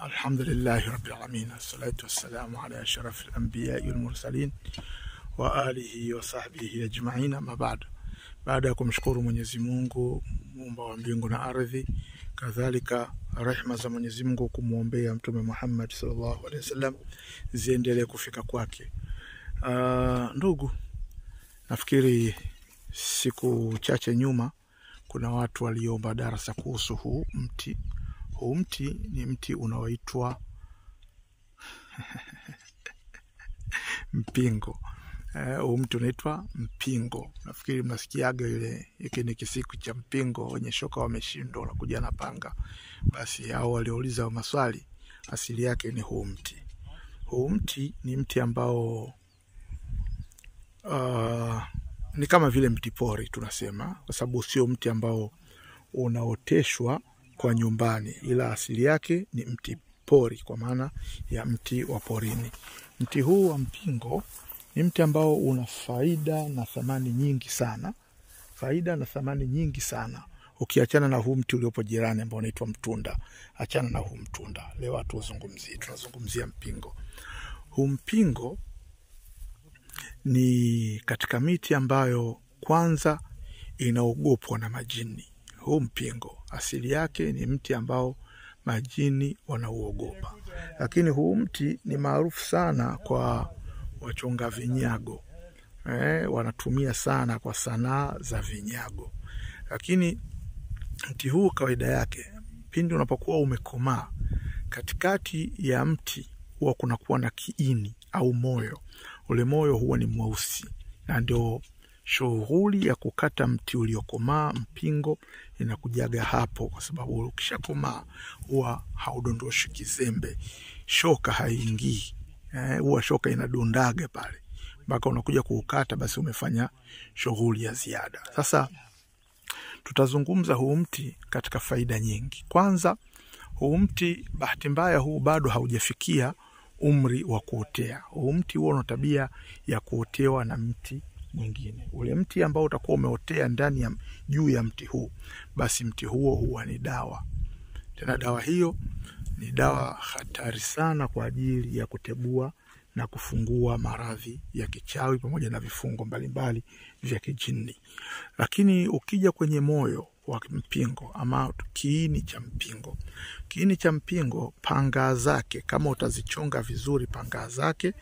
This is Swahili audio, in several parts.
الحمد لله رب العالمين، الصلاة والسلام على أشرف الأنبياء والمرسلين وآله وصحبه أجمعين. أما بعد, baada ya kumshukuru Mwenyezi Mungu muumba wa mbingu na ardhi, kadhalika rehema za Mwenyezi Mungu kumuombea Mtume Muhammad sallallahu alaihi wasallam ziendelee kufika kwake. Ndugu, nafikiri siku chache nyuma kuna watu waliomba darasa kuhusu huu mti. Huu mti ni mti unaoitwa mpingo. Huu mti unaitwa mpingo. Nafikiri mnasikiaga ile hiki ni kisiku cha mpingo, wenye shoka wameshindwa na kuja na panga. Basi hao waliouliza maswali, asili yake ni huu mti. Huu mti ni mti ambao ni kama vile mti pori tunasema, kwa sababu sio mti ambao unaoteshwa kwa nyumbani, ila asili yake ni mti pori, kwa maana ya mti wa porini. Mti huu wa mpingo ni mti ambao una faida na thamani nyingi sana. Faida na thamani nyingi sana. Ukiachana na huu mti uliopo jirani ambao unaitwa mtunda, achana na huu mtunda. Leo tunazungumzia mpingo. Huu mpingo ni katika miti ambayo kwanza inaogopwa na majini. Huu mpingo asili yake ni mti ambao majini wanauogopa. Lakini huu mti ni maarufu sana kwa wachonga vinyago. Wanatumia sana kwa sanaa za vinyago. Lakini mti huu kawaida yake, pindi unapokuwa umekomaa, katikati ya mti huwa kunakuwa na kiini au moyo. Ule moyo huwa ni mweusi, na ndio shughuli ya kukata mti uliokomaa mpingo inakujaga hapo, kwa sababu ukishakomaa huwa haudondoshi kizembe, shoka haingii. Huwa shoka inadondaga pale mpaka unakuja kuukata, basi umefanya shughuli ya ziada. Sasa tutazungumza huu mti katika faida nyingi. Kwanza, huu mti bahati mbaya huu bado haujafikia umri wa kuotea. Huu mti huwa una tabia ya kuotewa na mti mwingine. Ule mti ambao utakuwa umeotea ndani ya juu ya mti huu, basi mti huo huwa ni dawa. Tena dawa hiyo ni dawa hatari sana kwa ajili ya kutibua na kufungua maradhi ya kichawi pamoja na vifungo mbalimbali vya kijini. Lakini ukija kwenye moyo wa mpingo ama kiini cha mpingo, kiini cha mpingo, panga zake, kama utazichonga vizuri panga zake,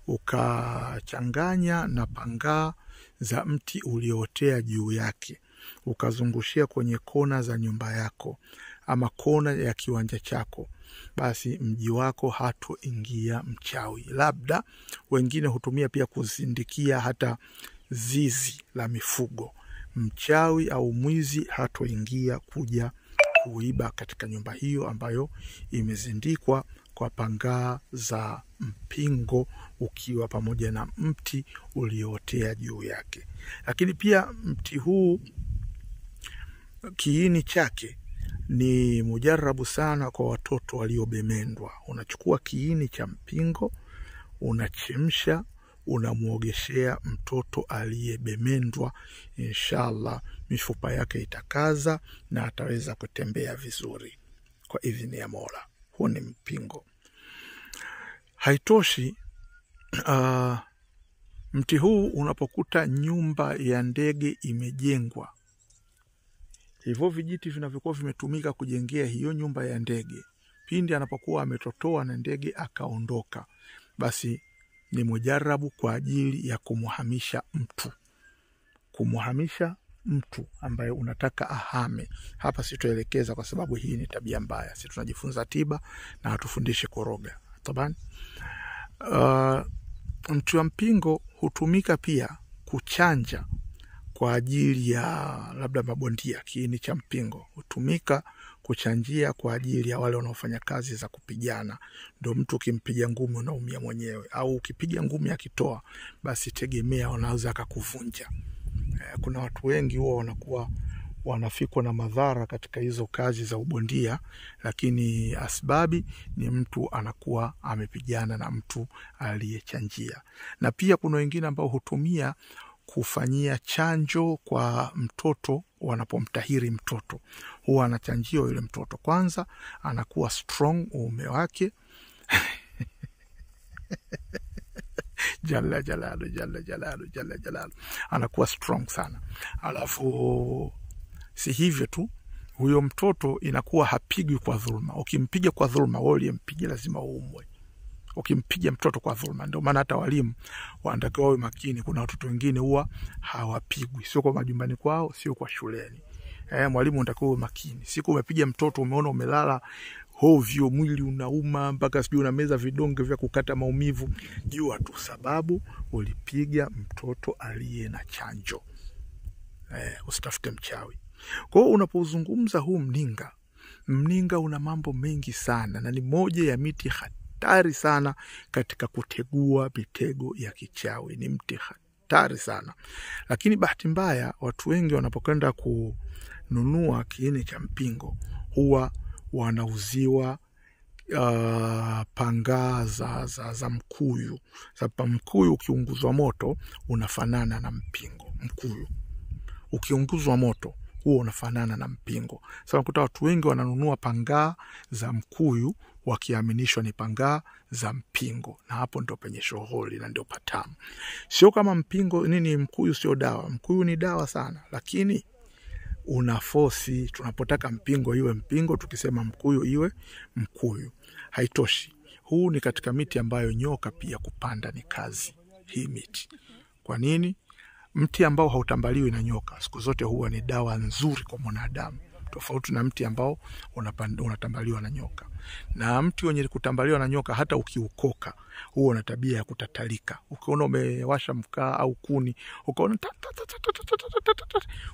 ukachanganya na panga za mti uliotea juu yake, ukazungushia kwenye kona za nyumba yako ama kona ya kiwanja chako, basi mji wako hatoingia mchawi. Labda wengine hutumia pia kuzindikia hata zizi la mifugo. Mchawi au mwizi hatoingia kuja kuiba katika nyumba hiyo ambayo imezindikwa kwa panga za mpingo, ukiwa pamoja na mti uliotea juu yake. Lakini pia mti huu kiini chake ni mujarabu sana kwa watoto waliobemendwa. Unachukua kiini cha mpingo, unachemsha, unamuogeshea mtoto aliyebemendwa, inshallah mifupa yake itakaza na ataweza kutembea vizuri kwa idhini ya Mola. Huo ni mpingo. Haitoshi, mti huu unapokuta nyumba ya ndege imejengwa, hivyo vijiti vinavyokuwa vimetumika kujengea hiyo nyumba ya ndege, pindi anapokuwa ametotoa na ndege akaondoka, basi ni mujarabu kwa ajili ya kumuhamisha mtu. Kumuhamisha mtu ambaye unataka ahame. Hapa sitoelekeza kwa sababu hii ni tabia mbaya. Sisi tunajifunza tiba na hatufundishi koroga. Tabani. Mti wa mpingo hutumika pia kuchanja kwa ajili ya labda mabondia. Kiini cha mpingo hutumika kuchanjia kwa ajili ya wale wanaofanya kazi za kupigana. Ndio mtu ukimpiga ngumi unaumia mwenyewe, au ukipiga ngumi akitoa, basi tegemea anaweza akakuvunja. Kuna watu wengi huwa wanakuwa wanafikwa na madhara katika hizo kazi za ubondia, lakini asbabi ni mtu anakuwa amepigana na mtu aliyechanjia. Na pia kuna wengine ambao hutumia kufanyia chanjo kwa mtoto. Wanapomtahiri mtoto huwa anachanjiwa yule mtoto, kwanza anakuwa strong uume wake jalla jalalu jalla jalalu jalla jalalu, anakuwa strong sana. Alafu si hivyo tu, huyo mtoto inakuwa hapigwi kwa dhulma. Ukimpiga kwa dhulma, wewe uliyempiga lazima uumwe. Ukimpiga mtoto kwa dhulma, ndio maana hata walimu wanatakiwa wawe makini. Kuna watoto wengine huwa hawapigwi, sio kwa majumbani kwao, sio kwa shuleni. Mwalimu anatakiwa awe makini. Siku umepiga mtoto, umeona umelala hovyo, mwili unauma mpaka sijui unameza vidonge vya kukata maumivu, jua tu sababu ulipiga mtoto aliye na chanjo. Usitafute mchawi. Kwa hiyo unapozungumza huu mninga una mambo mengi sana, na ni moja ya miti hatari sana katika kutegua mitego ya kichawi. Ni mti hatari sana. Lakini bahati mbaya watu wengi wanapokwenda kununua kiini cha mpingo huwa wanauziwa pangaa za mkuyu. Sasa mkuyu ukiunguzwa moto unafanana na mpingo. Mkuyu ukiunguzwa moto huo unafanana na mpingo. Sasa unakuta watu wengi wananunua pangaa za mkuyu wakiaminishwa ni pangaa za mpingo, na hapo ndo penye shughuli na ndio patamu. Sio kama mpingo nini, mkuyu sio dawa. Mkuyu ni dawa sana, lakini unafosi. Tunapotaka mpingo iwe mpingo, tukisema mkuyu iwe mkuyu, haitoshi. Huu ni katika miti ambayo nyoka pia kupanda ni kazi hii miti. Kwa nini? Mti ambao hautambaliwi na nyoka siku zote huwa ni dawa nzuri kwa mwanadamu, tofauti na mti ambao unatambaliwa na nyoka. Na mti wenye kutambaliwa na nyoka, hata ukiukoka huo una tabia ya kutatalika. Ukiona umewasha mkaa au kuni, ukaona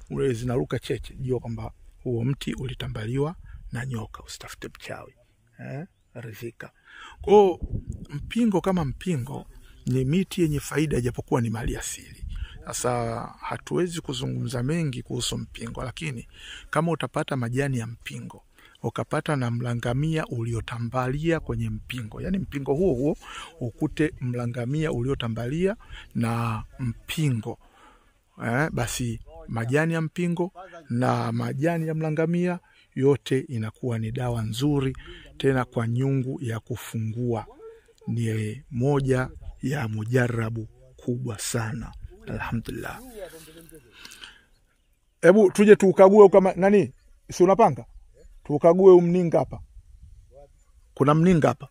ule zinaruka cheche, jua kwamba huo mti ulitambaliwa na nyoka. Usitafute mchawi, rizika. Kwa mpingo kama mpingo ni miti yenye faida, japokuwa ni mali asili. Sasa hatuwezi kuzungumza mengi kuhusu mpingo, lakini kama utapata majani ya mpingo, ukapata na mlangamia uliotambalia kwenye mpingo, yani mpingo huo ukute mlangamia uliotambalia na mpingo, basi majani ya mpingo na majani ya mlangamia yote inakuwa ni dawa nzuri, tena kwa nyungu ya kufungua. Ni moja ya mujarabu kubwa sana. Alhamdulillah. Hebu tuje tuukague kama nani, si unapanga? Tuukague mninga hapa. Kuna mninga hapa.